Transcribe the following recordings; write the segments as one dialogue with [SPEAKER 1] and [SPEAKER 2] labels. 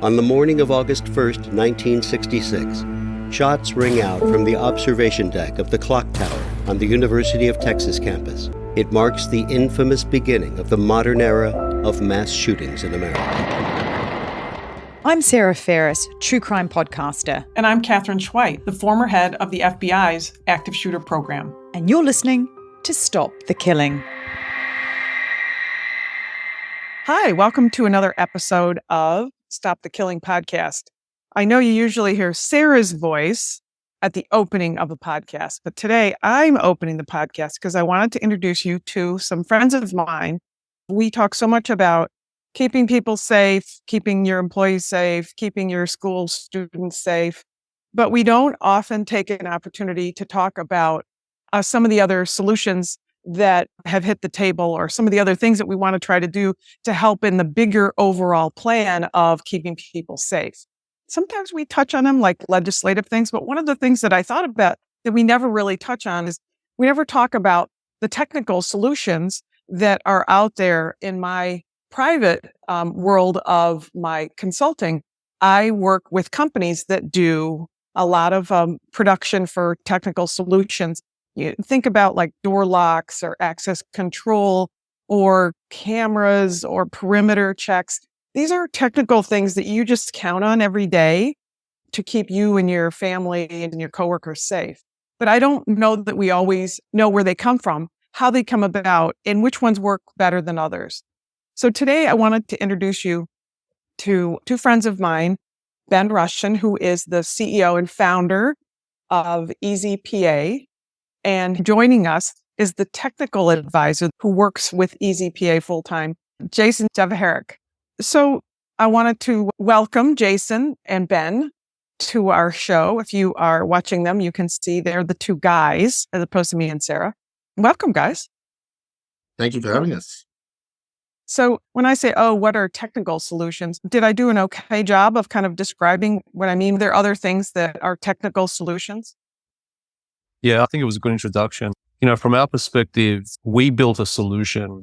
[SPEAKER 1] On the morning of August 1st, 1966, shots ring out from the observation deck of the clock tower on the University of Texas campus. It marks the infamous beginning of the modern era of mass shootings in America.
[SPEAKER 2] I'm Sarah Ferris, true crime podcaster.
[SPEAKER 3] And I'm Catherine Schweit, the former head of the FBI's active shooter program.
[SPEAKER 2] And you're listening to Stop the Killing.
[SPEAKER 3] Hi, welcome to another episode of Stop the Killing podcast. I know you usually hear Sarah's voice at the opening of the podcast, but today I'm opening the podcast because I wanted to introduce you to some friends of mine. We talk so much about keeping people safe, keeping your employees safe, keeping your school students safe, but we don't often take an opportunity to talk about some of the other solutions that have hit the table or some of the other things that we want to try to do to help in the bigger overall plan of keeping people safe. Sometimes we touch on them like legislative things, but one of the things that I thought about that we never really touch on is we never talk about the technical solutions that are out there in my private world of my consulting. I work with companies that do a lot of production for technical solutions. You think about like door locks or access control or cameras or perimeter checks. These are technical things that you just count on every day to keep you and your family and your coworkers safe. But I don't know that we always know where they come from, how they come about, and which ones work better than others. So today I wanted to introduce you to two friends of mine, Ben Rushton, who is the CEO and founder of EZY, and joining us is the technical advisor who works with EZY full-time, Jason Devaherik. So I wanted to welcome Jason and Ben to our show. If you are watching them, you can see they're the two guys as opposed to me and Sarah. Welcome, guys.
[SPEAKER 4] Thank you for having us.
[SPEAKER 3] So when I say, what are technical solutions? Did I do an okay job of kind of describing what I mean? There are other things that are technical solutions?
[SPEAKER 5] Yeah, I think it was a good introduction. You know, from our perspective, we built a solution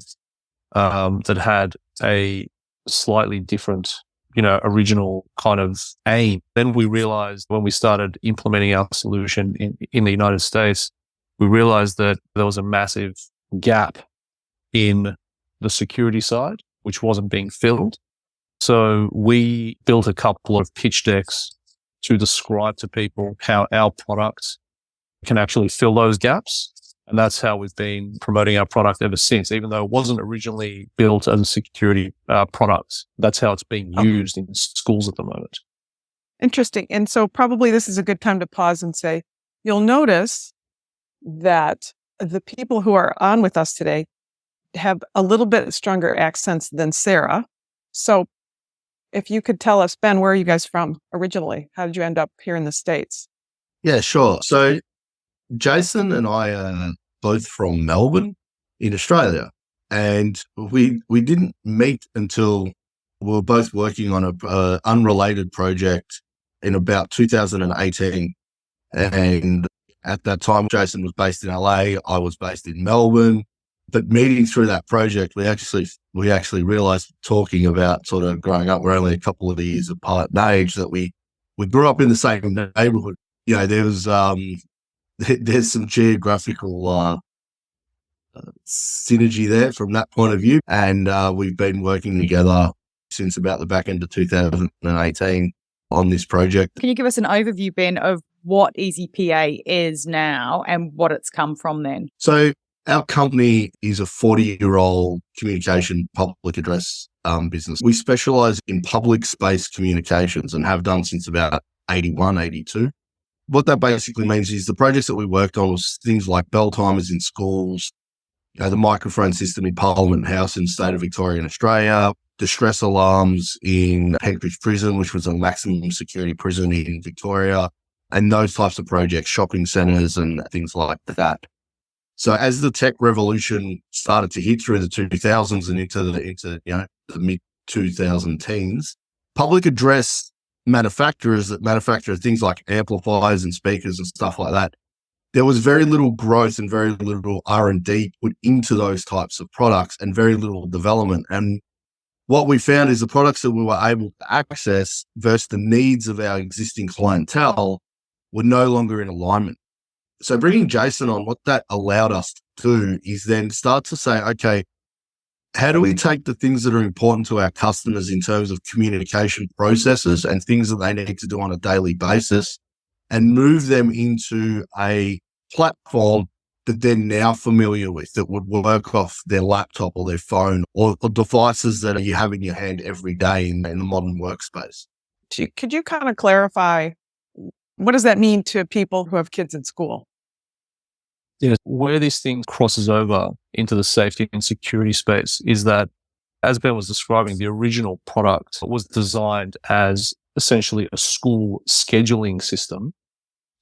[SPEAKER 5] that had a slightly different, original kind of aim. Then we realized when we started implementing our solution in the United States, we realized that there was a massive gap in the security side, which wasn't being filled. So we built a couple of pitch decks to describe to people how our product can actually fill those gaps. And that's how we've been promoting our product ever since, even though it wasn't originally built as a security product. That's how it's being used in schools at the moment.
[SPEAKER 3] Interesting. And so probably this is a good time to pause and say, you'll notice that the people who are on with us today have a little bit stronger accents than Sarah. So if you could tell us, Ben, where are you guys from originally? How did you end up here in the States?
[SPEAKER 4] Yeah, sure. So Jason and I are both from Melbourne in Australia, and we didn't meet until we were both working on a unrelated project in about 2018. And at that time, Jason was based in LA, I was based in Melbourne. But meeting through that project, we actually realized, talking about sort of growing up, we're only a couple of years apart in age, that we grew up in the same neighborhood. You know, there's some geographical synergy there from that point of view. And we've been working together since about the back end of 2018 on this project.
[SPEAKER 2] Can you give us an overview, Ben, of what EZY is now and what it's come from then?
[SPEAKER 4] So our company is a 40-year-old communication public address business. We specialize in public space communications and have done since about 81, 82. What that basically means is the projects that we worked on was things like bell timers in schools, the microphone system in Parliament House in the state of Victoria in Australia, distress alarms in Penkridge Prison, which was a maximum security prison in Victoria, and those types of projects, shopping centres and things like that. So as the tech revolution started to hit through the 2000s and into the mid 2010s, public address manufacturers that manufacture things like amplifiers and speakers and stuff like that, there was very little growth and very little R&D put into those types of products and very little development. And what we found is the products that we were able to access versus the needs of our existing clientele were no longer in alignment. So bringing Jason on, what that allowed us to do is then start to say, okay, how do we take the things that are important to our customers in terms of communication processes and things that they need to do on a daily basis and move them into a platform that they're now familiar with, that would work off their laptop or their phone or devices that you have in your hand every day in the modern workspace.
[SPEAKER 3] Could you kind of clarify, what does that mean to people who have kids in school?
[SPEAKER 5] Yeah, where this thing crosses over into the safety and security space is that, as Ben was describing, the original product was designed as essentially a school scheduling system.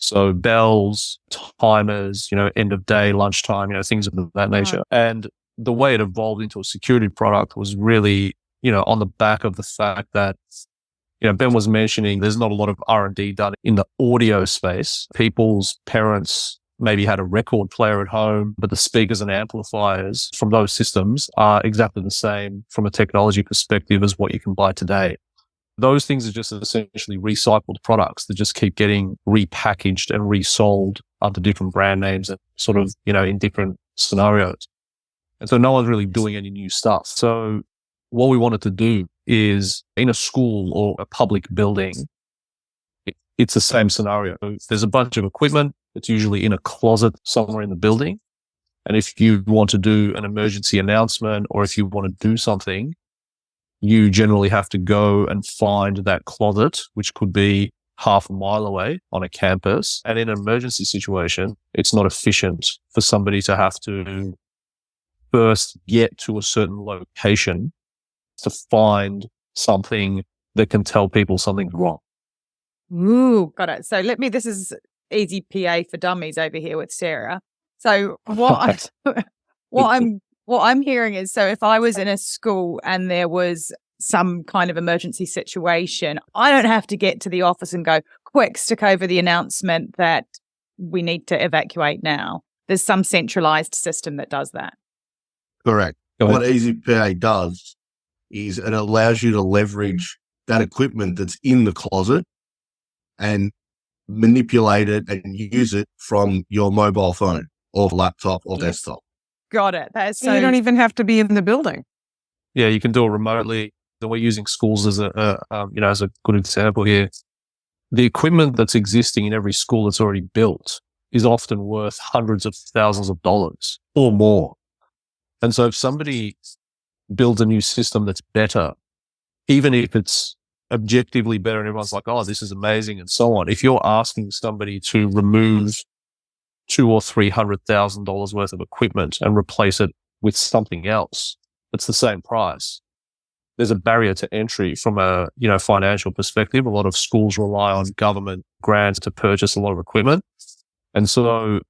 [SPEAKER 5] So bells, timers, end of day, lunchtime, things of that nature. And the way it evolved into a security product was really, on the back of the fact that, Ben was mentioning there's not a lot of R&D done in the audio space. People's parents maybe had a record player at home, but the speakers and amplifiers from those systems are exactly the same from a technology perspective as what you can buy today. Those things are just essentially recycled products that just keep getting repackaged and resold under different brand names and sort of, in different scenarios. And so no one's really doing any new stuff. So what we wanted to do is, in a school or a public building, it's the same scenario. There's a bunch of equipment. It's usually in a closet somewhere in the building. And if you want to do an emergency announcement or if you want to do something, you generally have to go and find that closet, which could be half a mile away on a campus. And in an emergency situation, it's not efficient for somebody to have to first get to a certain location to find something that can tell people something's wrong.
[SPEAKER 2] Ooh, got it. So this is Easy PA for Dummies over here with Sarah. So what I'm hearing is, so if I was in a school and there was some kind of emergency situation, I don't have to get to the office and go, quick, stick over the announcement that we need to evacuate now. There's some centralized system that does that.
[SPEAKER 4] Correct. What EZPA does is it allows you to leverage that equipment that's in the closet and manipulate it and use it from your mobile phone or laptop or desktop.
[SPEAKER 2] Got it. That is
[SPEAKER 3] So you don't even have to be in the building.
[SPEAKER 5] Yeah, you can do it remotely. We're using schools as as a good example here. The equipment that's existing in every school that's already built is often worth hundreds of thousands of dollars or more. And so if somebody builds a new system that's better, even if it's objectively better and everyone's like, oh, this is amazing and so on, if you're asking somebody to remove $200,000 or $300,000 worth of equipment and replace it with something else that's the same price, there's a barrier to entry from a financial perspective. A lot of schools rely on government grants to purchase a lot of equipment. And so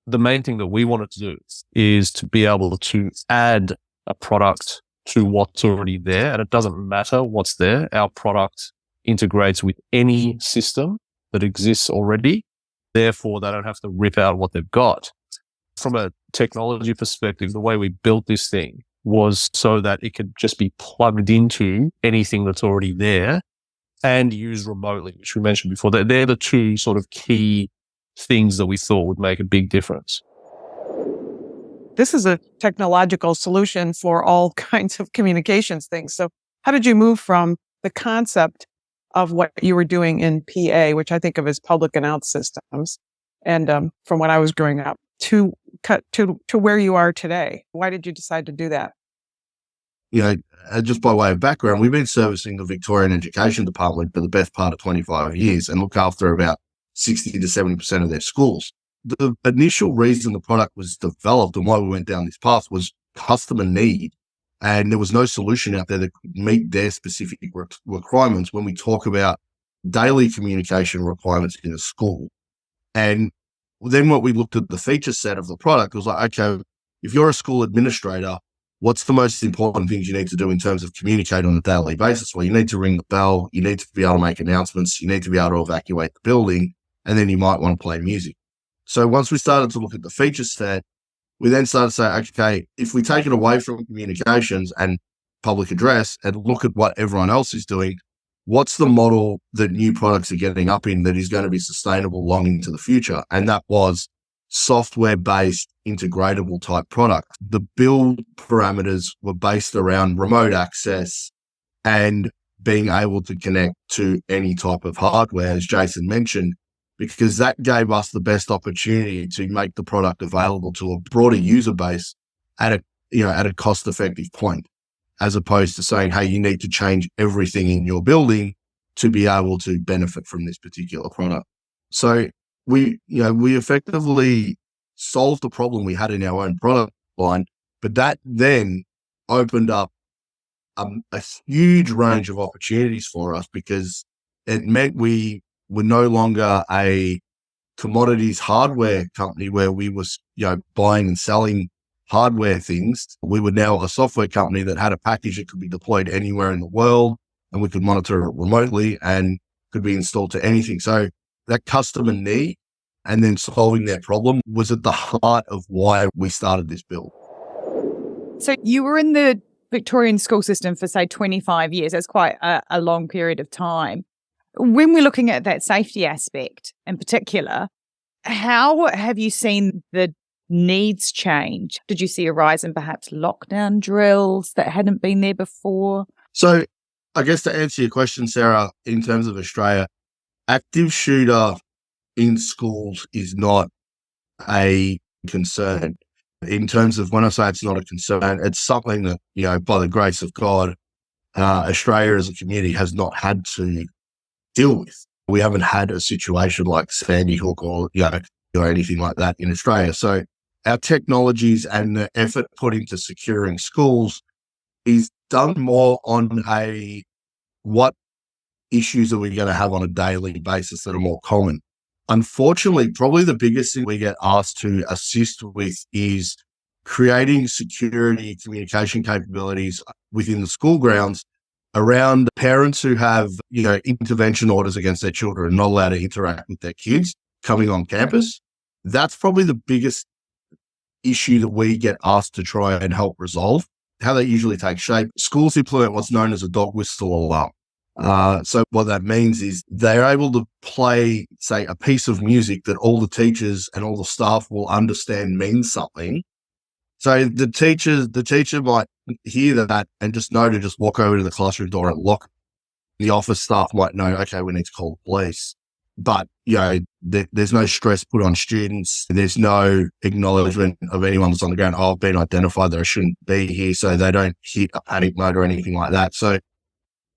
[SPEAKER 5] the main thing that we wanted to do is to be able to add a product to what's already there. And it doesn't matter what's there. Our product integrates with any system that exists already. Therefore, they don't have to rip out what they've got. From a technology perspective, the way we built this thing was so that it could just be plugged into anything that's already there and used remotely, which we mentioned before. They're the two sort of key things that we thought would make a big difference.
[SPEAKER 3] This is a technological solution for all kinds of communications things. So how did you move from the concept of what you were doing in PA, which I think of as public announce systems, and from when I was growing up, to where you are today? Why did you decide to do that?
[SPEAKER 4] Just by way of background, we've been servicing the Victorian Education Department for the best part of 25 years and look after about 60 to 70% of their schools. The initial reason the product was developed and why we went down this path was customer need. And there was no solution out there that could meet their specific requirements when we talk about daily communication requirements in a school. And then what we looked at the feature set of the product was like, okay, if you're a school administrator, what's the most important things you need to do in terms of communicate on a daily basis? Well, you need to ring the bell, you need to be able to make announcements, you need to be able to evacuate the building, and then you might want to play music. So once we started to look at the feature set, we then started to say, okay, if we take it away from communications and public address and look at what everyone else is doing. What's the model that new products are getting up in that is going to be sustainable long into the future? And that was software-based, integratable type product. The build parameters were based around remote access and being able to connect to any type of hardware, as Jason mentioned, because that gave us the best opportunity to make the product available to a broader user base at a cost-effective point, as opposed to saying, hey, you need to change everything in your building to be able to benefit from this particular product. So we effectively solved the problem we had in our own product line, but that then opened up a huge range of opportunities for us, because it meant we were no longer a commodities hardware company where we was, buying and selling hardware things. We were now a software company that had a package that could be deployed anywhere in the world, and we could monitor it remotely and could be installed to anything. So that customer need and then solving their problem was at the heart of why we started this build.
[SPEAKER 2] So you were in the Victorian school system for, say, 25 years. That's quite a long period of time. When we're looking at that safety aspect in particular, how have you seen the needs change? Did you see a rise in perhaps lockdown drills that hadn't been there before?
[SPEAKER 4] So I guess to answer your question, Sarah, in terms of Australia, active shooter in schools is not a concern. In terms of when I say it's not a concern, it's something that, by the grace of God, Australia as a community has not had to deal with. We haven't had a situation like Sandy Hook or anything like that in Australia. So our technologies and the effort put into securing schools is done more on what issues are we going to have on a daily basis that are more common. Unfortunately, probably the biggest thing we get asked to assist with is creating security communication capabilities within the school grounds around parents who have, intervention orders against their children and not allowed to interact with their kids coming on campus. That's probably the biggest issue that we get asked to try and help resolve. How that usually takes shape, schools implement what's known as a dog whistle alarm. So what that means is they're able to play, say, a piece of music that all the teachers and all the staff will understand means something. So the teacher might hear that and just know to just walk over to the classroom door and lock. The office staff might know, okay, we need to call the police. But, there's no stress put on students. There's no acknowledgement of anyone that's on the ground. Oh, I've been identified that I shouldn't be here. So they don't hit a panic mode or anything like that. So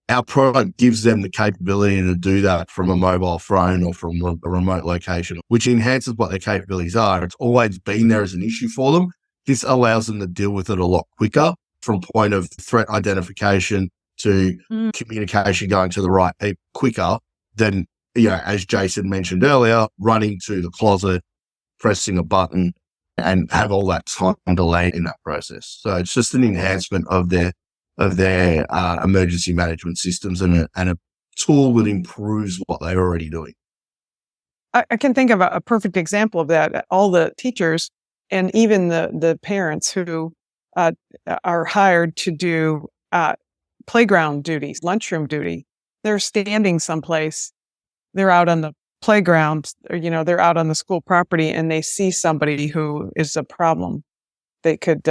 [SPEAKER 4] our product gives them the capability to do that from a mobile phone or from a remote location, which enhances what their capabilities are. It's always been there as an issue for them. This allows them to deal with it a lot quicker, from point of threat identification to communication going to the right people quicker than, as Jason mentioned earlier, running to the closet, pressing a button, and have all that time delay in that process. So it's just an enhancement of their emergency management systems and a tool that improves what they're already doing.
[SPEAKER 3] I can think of a perfect example of that. All the teachers and even the parents who are hired to do playground duties, lunchroom duty, they're standing someplace. They're out on the playground, or, they're out on the school property, and they see somebody who is a problem. They could,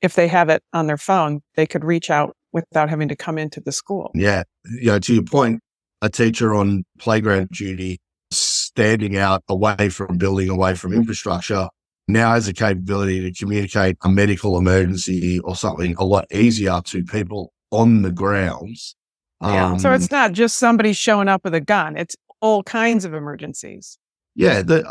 [SPEAKER 3] if they have it on their phone, they could reach out without having to come into the school.
[SPEAKER 4] Yeah. To your point, a teacher on playground duty, standing out away from building, away from infrastructure, now has a capability to communicate a medical emergency or something a lot easier to people on the grounds.
[SPEAKER 3] So it's not just somebody showing up with a gun. It's all kinds of emergencies.
[SPEAKER 4] Yeah. The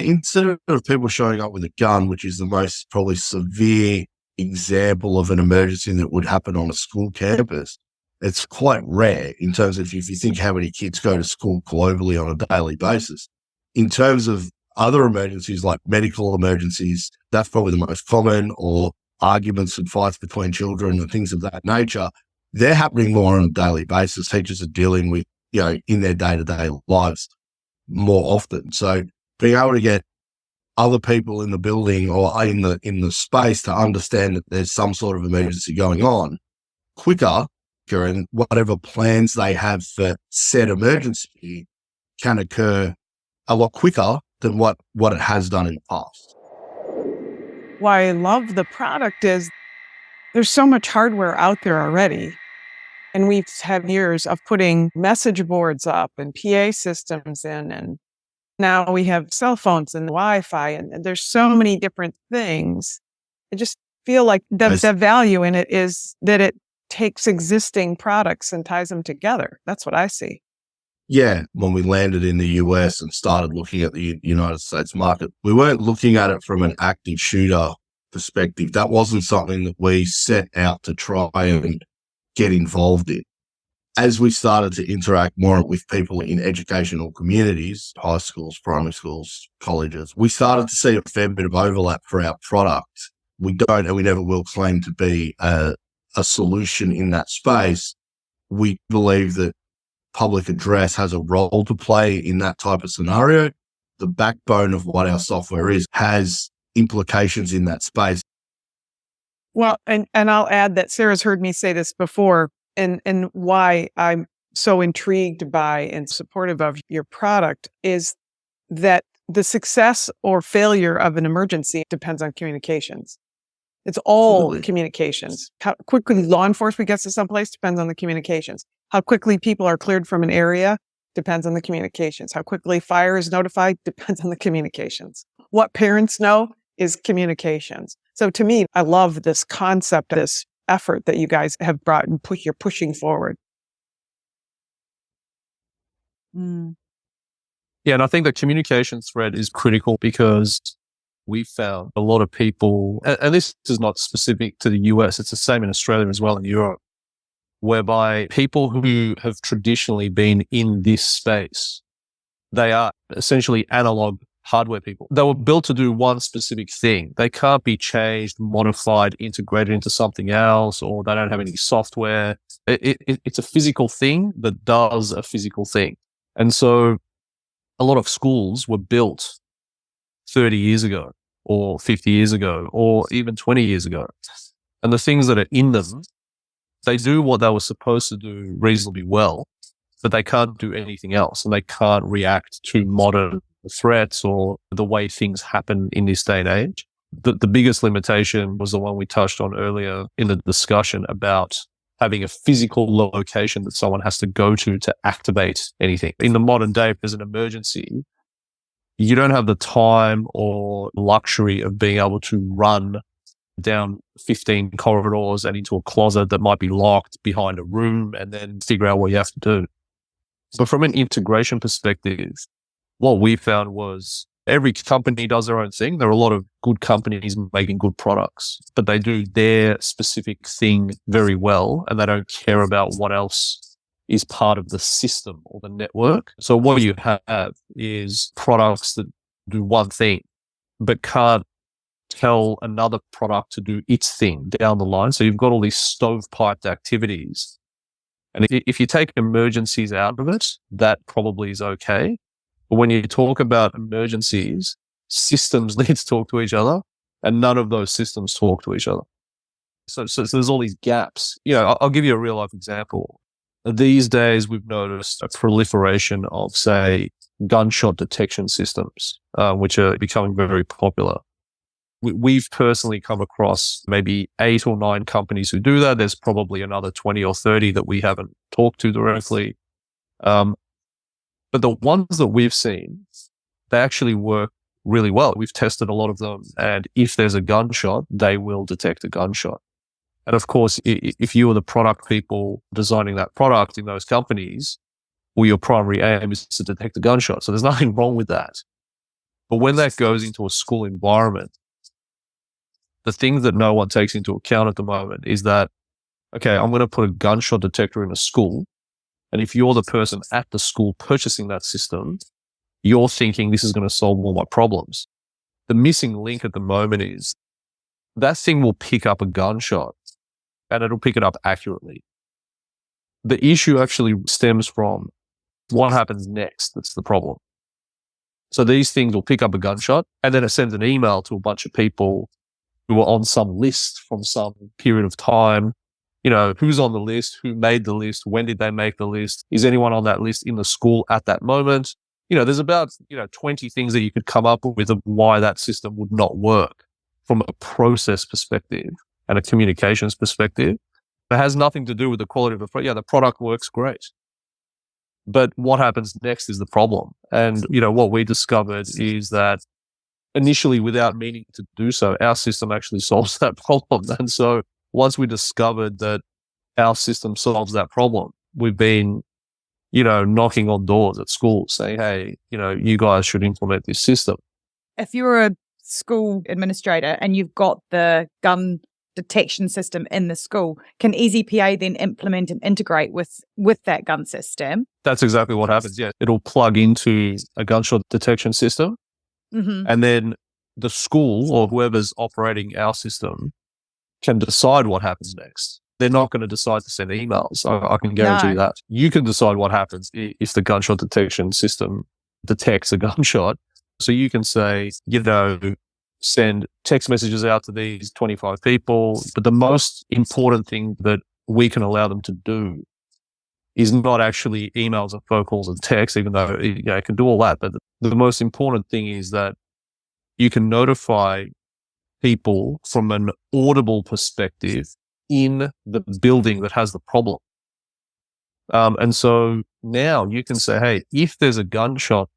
[SPEAKER 4] incident of people showing up with a gun, which is the most probably severe example of an emergency that would happen on a school campus, it's quite rare in terms of if you think how many kids go to school globally on a daily basis. In terms of other emergencies like medical emergencies, that's probably the most common, or arguments and fights between children and things of that nature. They're happening more on a daily basis. Teachers are dealing with, in their day-to-day lives more often. So being able to get other people in the building or in the space to understand that there's some sort of emergency going on quicker, and whatever plans they have for said emergency can occur a lot quicker than what it has done in the past.
[SPEAKER 3] Why I love the product is there's so much hardware out there already. And we've had years of putting message boards up and PA systems in. And now we have cell phones and Wi-Fi. And there's so many different things. I just feel like the value in it is that it takes existing products and ties them together. That's what I see.
[SPEAKER 4] Yeah, when we landed in the US and started looking at the United States market, we weren't looking at it from an active shooter perspective. That wasn't something that we set out to try and get involved in. As we started to interact more with people in educational communities, high schools, primary schools, colleges, we started to see a fair bit of overlap for our product. We don't and we never will claim to be a solution in that space. We believe that public address has a role to play in that type of scenario. The backbone of what our software is has implications in that space.
[SPEAKER 3] Well, and I'll add that Sarah's heard me say this before, and why I'm so intrigued by and supportive of your product is that the success or failure of an emergency depends on communications. It's all
[SPEAKER 4] Absolutely.
[SPEAKER 3] Communications. How quickly law enforcement gets to someplace depends on the communications. How quickly people are cleared from an area depends on the communications. How quickly fire is notified depends on the communications. What parents know is communications. So to me, I love this concept, this effort that you guys have brought and you're pushing forward.
[SPEAKER 2] Mm.
[SPEAKER 5] Yeah, and I think the communication thread is critical because we've found a lot of people, and this is not specific to the US, it's the same in Australia as well in Europe, whereby people who have traditionally been in this space, they are essentially analog hardware people. They were built to do one specific thing. They can't be changed, modified, integrated into something else, or they don't have any software. It's a physical thing that does a physical thing. And so a lot of schools were built 30 years ago or 50 years ago or even 20 years ago. And the things that are in them, they do what they were supposed to do reasonably well, but they can't do anything else and they can't react to modern threats or the way things happen in this day and age. The biggest limitation was the one we touched on earlier in the discussion about having a physical location that someone has to go to activate anything. In the modern day, if there's an emergency, you don't have the time or luxury of being able to run down 15 corridors and into a closet that might be locked behind a room and then figure out what you have to do. But from an integration perspective, what we found was every company does their own thing. There are a lot of good companies making good products, but they do their specific thing very well and they don't care about what else is part of the system or the network. So what you have is products that do one thing, but can't tell another product to do its thing down the line. So you've got all these stovepiped activities. And if you take emergencies out of it, that probably is okay. But when you talk about emergencies, systems need to talk to each other and none of those systems talk to each other. So there's all these gaps. You know, I'll give you a real life example. These days, we've noticed a proliferation of, say, gunshot detection systems, which are becoming very popular. We've personally come across maybe 8 or 9 companies who do that. There's probably another 20 or 30 that we haven't talked to directly. But the ones that we've seen, they actually work really well. We've tested a lot of them. And if there's a gunshot, they will detect a gunshot. And of course, if you are the product people designing that product in those companies, well, your primary aim is to detect a gunshot. So there's nothing wrong with that. But when that goes into a school environment, the thing that no one takes into account at the moment is that, okay, I'm going to put a gunshot detector in a school. And if you're the person at the school purchasing that system, you're thinking this is going to solve all my problems. The missing link at the moment is that thing will pick up a gunshot and it'll pick it up accurately. The issue actually stems from what happens next. That's the problem. So these things will pick up a gunshot and then it sends an email to a bunch of people who are on some list from some period of time. who's on the list, who made the list, when did they make the list, is anyone on that list in the school at that moment? There's about, 20 things that you could come up with of why that system would not work from a process perspective and a communications perspective. It has nothing to do with the quality of the product. Yeah, the product works great. But what happens next is the problem. And, what we discovered is that initially, without meaning to do so, our system actually solves that problem. And so once we discovered that our system solves that problem, we've been, knocking on doors at schools saying, hey, you guys should implement this system.
[SPEAKER 2] If you're a school administrator and you've got the gun detection system in the school, can EZPA then implement and integrate with that gun system?
[SPEAKER 5] That's exactly what happens. Yeah. It'll plug into a gunshot detection system.
[SPEAKER 2] Mm-hmm.
[SPEAKER 5] And then the school or whoever's operating our system can decide what happens next. They're not going to decide to send emails. I can guarantee you that. You can decide what happens if the gunshot detection system detects a gunshot. So you can say, send text messages out to these 25 people. But the most important thing that we can allow them to do is not actually emails and phone calls and texts, even though it can do all that. But the most important thing is that you can notify people from an audible perspective in the building that has the problem. And so now you can say, hey, if there's a gunshot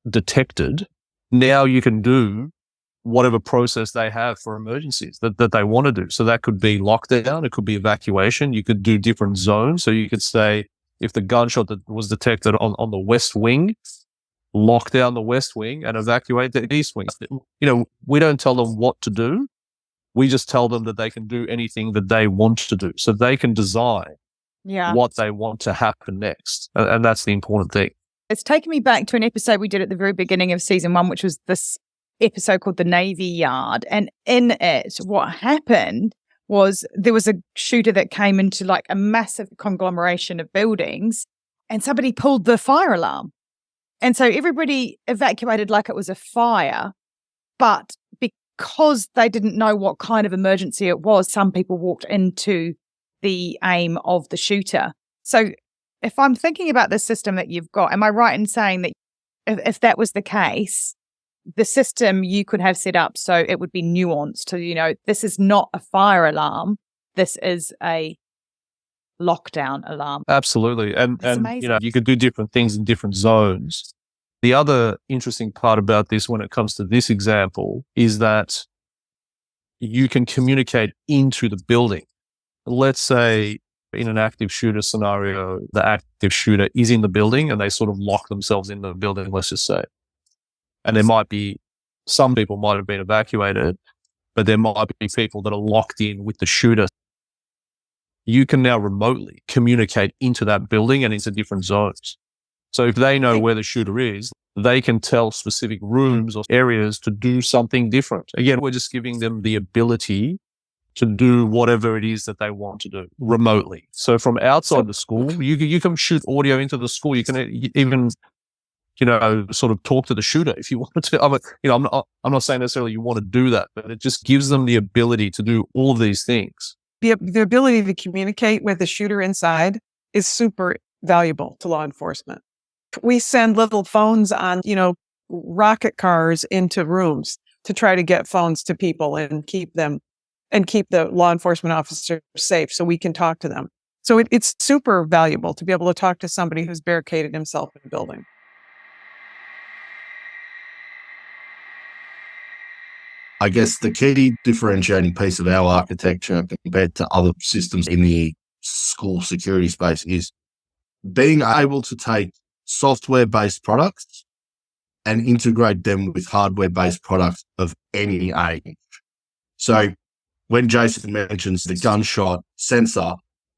[SPEAKER 5] detected, now you can do whatever process they have for emergencies that they want to do. So that could be lockdown, it could be evacuation, you could do different zones. So you could say, if the gunshot that was detected on the west wing, lock down the west wing and evacuate the east wing. We don't tell them what to do. We just tell them that they can do anything that they want to do. So they can design what they want to happen next. And that's the important thing.
[SPEAKER 2] It's taken me back to an episode we did at the very beginning of season 1, which was this episode called The Navy Yard. And in it, what happened was there was a shooter that came into like a massive conglomeration of buildings and somebody pulled the fire alarm. And so everybody evacuated like it was a fire, but because they didn't know what kind of emergency it was, some people walked into the aim of the shooter. So if I'm thinking about the system that you've got, am I right in saying that if that was the case, the system you could have set up so it would be nuanced to, this is not a fire alarm, this is a lockdown alarm?
[SPEAKER 5] Absolutely. And you could do different things in different zones. The other interesting part about this when it comes to this example is that you can communicate into the building. Let's say in an active shooter scenario, the active shooter is in the building and they sort of lock themselves in the building, let's just say. And there might be, some people might have been evacuated, but there might be people that are locked in with the shooter. You can now remotely communicate into that building and into different zones. So if they know where the shooter is, they can tell specific rooms or areas to do something different. Again, we're just giving them the ability to do whatever it is that they want to do remotely. So from outside the school, you can shoot audio into the school. You can even, sort of talk to the shooter if you wanted to. I'm not saying necessarily you want to do that, but it just gives them the ability to do all of these things.
[SPEAKER 3] The ability to communicate with the shooter inside is super valuable to law enforcement. We send little phones on, rocket cars into rooms to try to get phones to people and keep the law enforcement officers safe so we can talk to them. So it's super valuable to be able to talk to somebody who's barricaded himself in a building.
[SPEAKER 4] I guess the key differentiating piece of our architecture compared to other systems in the school security space is being able to take software-based products and integrate them with hardware-based products of any age. So when Jason mentions the gunshot sensor,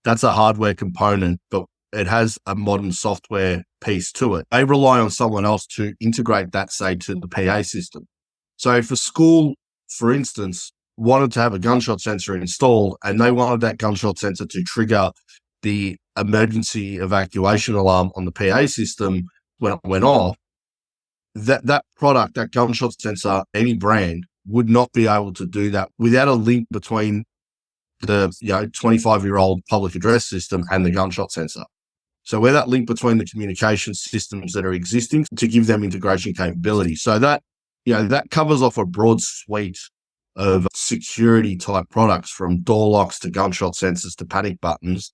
[SPEAKER 4] that's a hardware component, but it has a modern software piece to it. They rely on someone else to integrate that, say, to the PA system. So if a school, for instance, wanted to have a gunshot sensor installed and they wanted that gunshot sensor to trigger the emergency evacuation alarm on the PA system when it went off, that product, that gunshot sensor, any brand, would not be able to do that without a link between the 25-year-old public address system and the gunshot sensor. So we're that link between the communication systems that are existing to give them integration capability. So that covers off a broad suite of security type products, from door locks to gunshot sensors to panic buttons,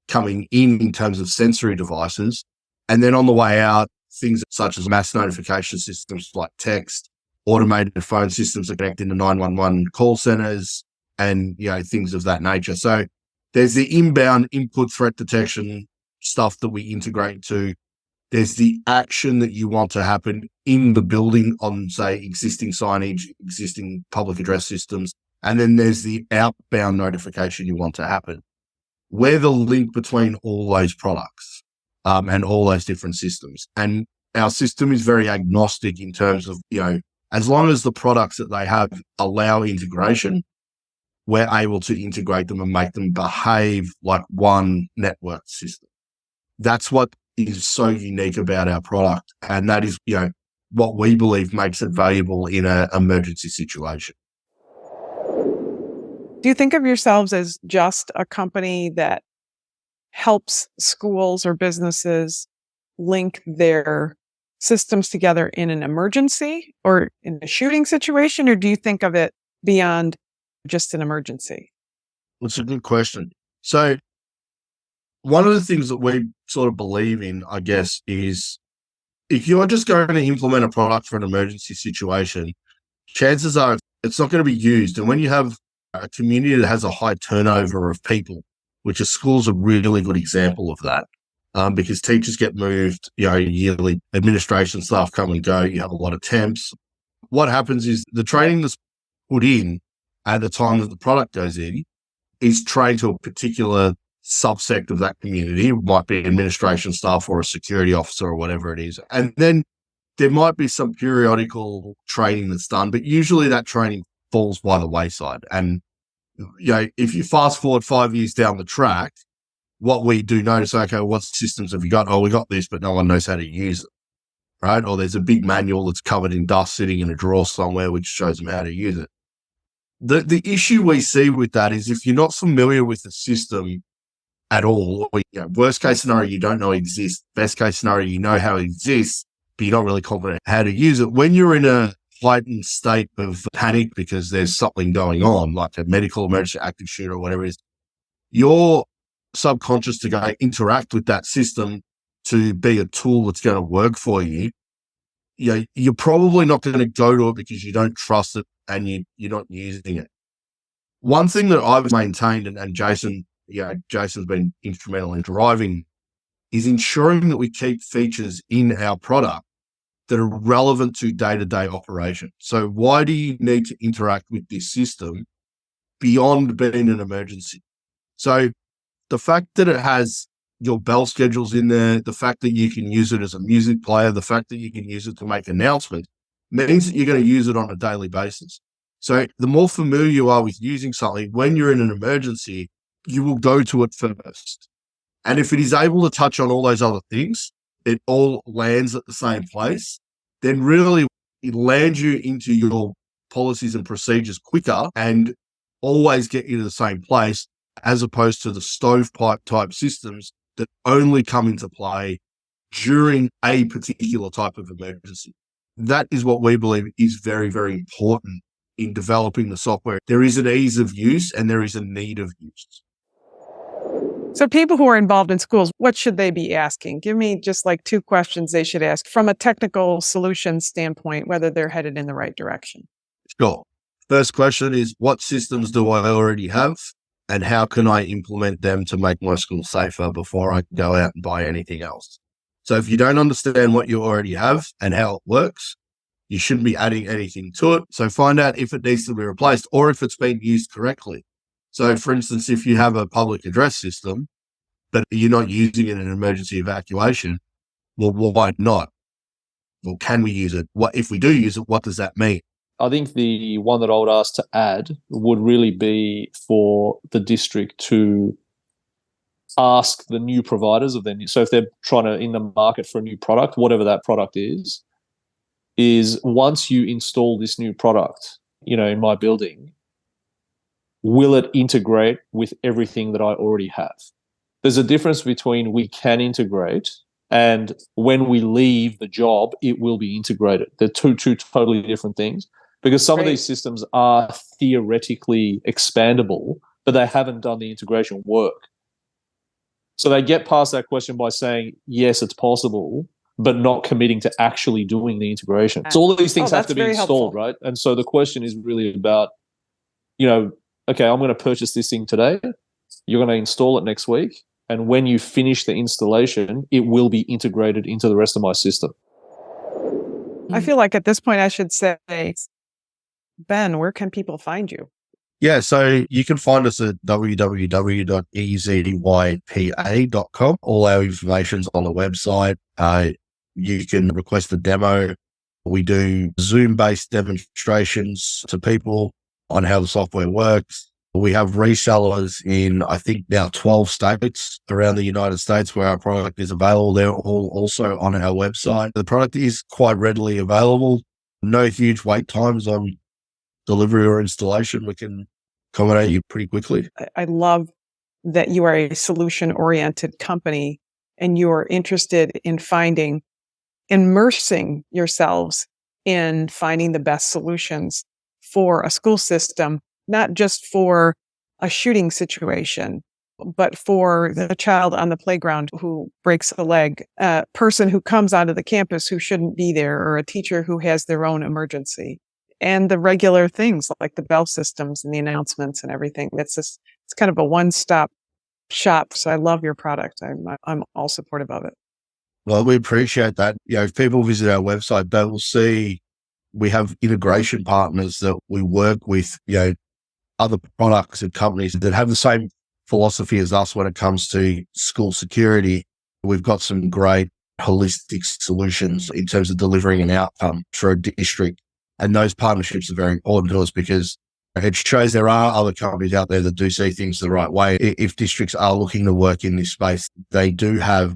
[SPEAKER 4] coming in terms of sensory devices. And then on the way out, things such as mass notification systems like text, automated phone systems that connect into 911 call centers, and things of that nature. So there's the inbound input threat detection stuff that we integrate to. There's the action that you want to happen in the building on, say, existing signage, existing public address systems. And then there's the outbound notification you want to happen. We're the link between all those products and all those different systems. And our system is very agnostic in terms of, as long as the products that they have allow integration, we're able to integrate them and make them behave like one network system. That's what is so unique about our product. And that is, what we believe makes it valuable in an emergency situation.
[SPEAKER 3] Do you think of yourselves as just a company that helps schools or businesses link their systems together in an emergency or in a shooting situation? Or do you think of it beyond just an emergency?
[SPEAKER 4] That's a good question. So one of the things that we sort of believe in, I guess, is if you're just going to implement a product for an emergency situation, chances are it's not going to be used. And when you have a community that has a high turnover of people, which a school's a really good example of that, because teachers get moved, yearly administration staff come and go, you have a lot of temps. What happens is the training that's put in at the time that the product goes in is trained to a particular subsect of that community. It might be administration staff or a security officer or whatever it is. And then there might be some periodical training that's done, but usually that training falls by the wayside. And, if you fast forward 5 years down the track, what we do notice, okay, what systems have you got? Oh, we got this, but no one knows how to use it, right? Or there's a big manual that's covered in dust sitting in a drawer somewhere, which shows them how to use it. The issue we see with that is if you're not familiar with the system at all, or worst case scenario, you don't know it exists. Best case scenario, you know how it exists, but you're not really confident how to use it. When you're in a heightened state of panic because there's something going on, like a medical emergency, active shooter, or whatever it is, your subconscious to go interact with that system to be a tool that's going to work for you, you're probably not going to go to it because you don't trust it and you're not using it. One thing that I've maintained, and Jason, Jason's been instrumental in driving, is ensuring that we keep features in our product that are relevant to day-to-day operation. So why do you need to interact with this system beyond being an emergency? So the fact that it has your bell schedules in there, the fact that you can use it as a music player, the fact that you can use it to make announcements, means that you're going to use it on a daily basis. So the more familiar you are with using something, when you're in an emergency, you will go to it first. And if it is able to touch on all those other things, it all lands at the same place, then really it lands you into your policies and procedures quicker and always get you to the same place, as opposed to the stovepipe type systems that only come into play during a particular type of emergency. That is what we believe is very, very important in developing the software. There is an ease of use and there is a need of use.
[SPEAKER 3] So people who are involved in schools, what should they be asking? Give me just like 2 questions they should ask from a technical solution standpoint, whether they're headed in the right direction.
[SPEAKER 4] Sure. First question is, what systems do I already have? And how can I implement them to make my school safer before I go out and buy anything else? So if you don't understand what you already have and how it works, you shouldn't be adding anything to it. So find out if it needs to be replaced or if it's been used correctly. So for instance, if you have a public address system, but you're not using it in an emergency evacuation, well, why not? Well, can we use it? What if we do use it, what does that mean?
[SPEAKER 5] I think the one that I would ask to add would really be for the district to ask the new providers of their new, so if they're trying to in the market for a new product, whatever that product is once you install this new product, in my building, will it integrate with everything that I already have? There's a difference between we can integrate and when we leave the job, it will be integrated. They're two totally different things, because some of these systems are theoretically expandable, but they haven't done the integration work. So they get past that question by saying, yes, it's possible, but not committing to actually doing the integration. So all of these things have to be installed, right? And so the question is really about, okay, I'm going to purchase this thing today. You're going to install it next week. And when you finish the installation, it will be integrated into the rest of my system.
[SPEAKER 3] I feel like at this point I should say, Ben, where can people find you?
[SPEAKER 4] Yeah, so you can find us at www.ezypa.com. All our information's on the website. You can request a demo. We do Zoom-based demonstrations to people on how the software works. We have resellers in, I think, now 12 states around the United States where our product is available. They're all also on our website. The product is quite readily available. No huge wait times on delivery or installation. We can accommodate you pretty quickly.
[SPEAKER 3] I love that you are a solution-oriented company and you are interested in immersing yourselves in finding the best solutions for a school system, not just for a shooting situation, but for the child on the playground who breaks a leg, a person who comes onto the campus who shouldn't be there, or a teacher who has their own emergency, and the regular things like the bell systems and the announcements and everything. It's kind of a one-stop shop. So I love your product. I'm all supportive of it.
[SPEAKER 4] Well, we appreciate that. If people visit our website, they will see we have integration partners that we work with, other products and companies that have the same philosophy as us when it comes to school security. We've got some great holistic solutions in terms of delivering an outcome for a district. And those partnerships are very important to us because it shows there are other companies out there that do see things the right way. If districts are looking to work in this space, they do have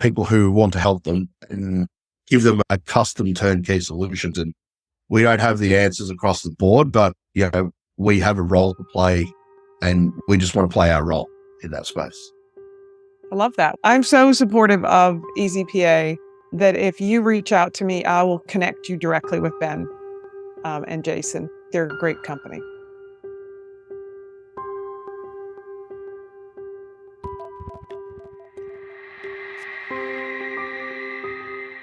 [SPEAKER 4] people who want to help them and give them a custom turnkey solutions. And we don't have the answers across the board, but we have a role to play and we just want to play our role in that space.
[SPEAKER 3] I love that. I'm so supportive of EZPA that if you reach out to me, I will connect you directly with Ben and Jason. They're a great company.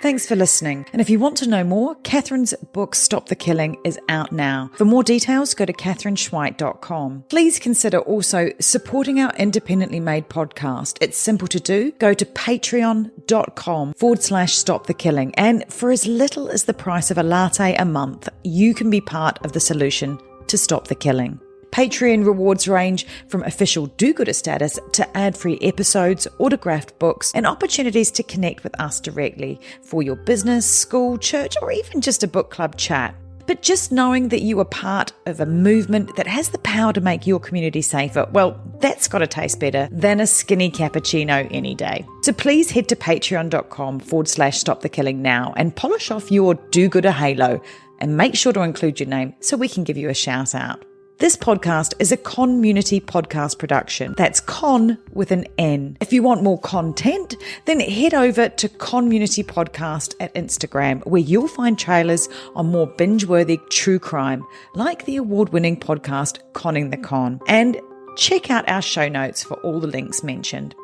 [SPEAKER 2] Thanks for listening. And if you want to know more, Catherine's book, Stop the Killing, is out now. For more details, go to catherineschweit.com. Please consider also supporting our independently made podcast. It's simple to do. Go to patreon.com/Stop the Killing. And for as little as the price of a latte a month, you can be part of the solution to stop the killing. Patreon rewards range from official do-gooder status to ad-free episodes, autographed books, and opportunities to connect with us directly for your business, school, church, or even just a book club chat. But just knowing that you are part of a movement that has the power to make your community safer, well, that's got to taste better than a skinny cappuccino any day. So please head to patreon.com/Stop the Killing now and polish off your do-gooder halo and make sure to include your name so we can give you a shout out. This podcast is a community podcast production. That's con with an N. If you want more content, then head over to Community Podcast at Instagram, where you'll find trailers on more binge-worthy true crime, like the award-winning podcast Conning the Con. And check out our show notes for all the links mentioned.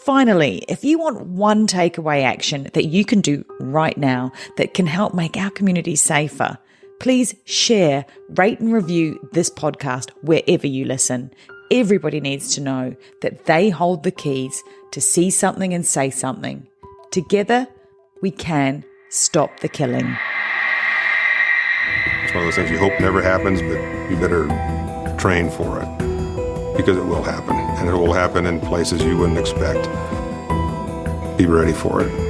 [SPEAKER 2] Finally, if you want one takeaway action that you can do right now that can help make our community safer, please share, rate and review this podcast wherever you listen. Everybody needs to know that they hold the keys to see something and say something. Together, we can stop the killing.
[SPEAKER 6] It's one of those things you hope never happens, but you better train for it because it will happen, and it will happen in places you wouldn't expect. Be ready for it.